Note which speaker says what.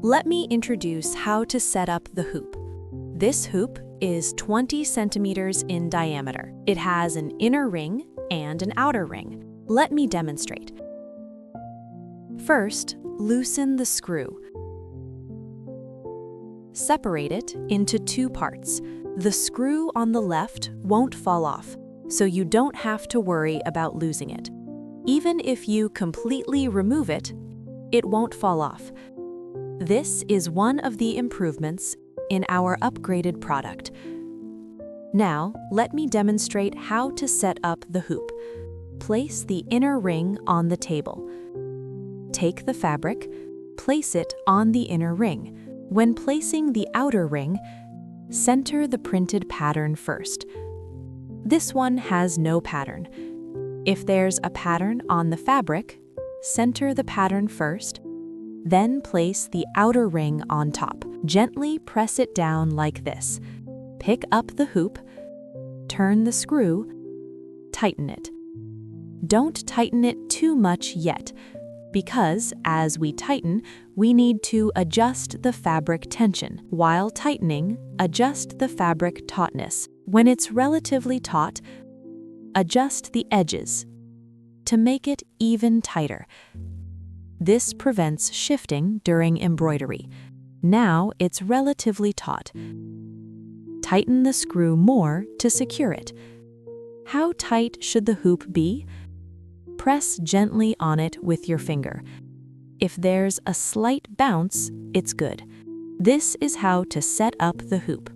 Speaker 1: Let me introduce how to set up the hoop. This hoop is 20 centimeters in diameter. It has an inner ring and an outer ring. Let me demonstrate. First, loosen the screw. Separate it into two parts. The screw on the left won't fall off, so you don't have to worry about losing it. Even if you completely remove it, it won't fall off. This is one of the improvements in our upgraded product. Now, let me demonstrate how to set up the hoop. Place the inner ring on the table. Take the fabric, place it on the inner ring. When placing the outer ring, center the printed pattern first. This one has no pattern. If there's a pattern on the fabric, center the pattern first, then place the outer ring on top. Gently press it down like this. Pick up the hoop, turn the screw, tighten it. Don't tighten it too much yet, because as we tighten, we need to adjust the fabric tension. While tightening, adjust the fabric tautness. When it's relatively taut, adjust the edges to make it even tighter. This prevents shifting during embroidery. Now it's relatively taut. Tighten the screw more to secure it. How tight should the hoop be? Press gently on it with your finger. If there's a slight bounce, it's good. This is how to set up the hoop.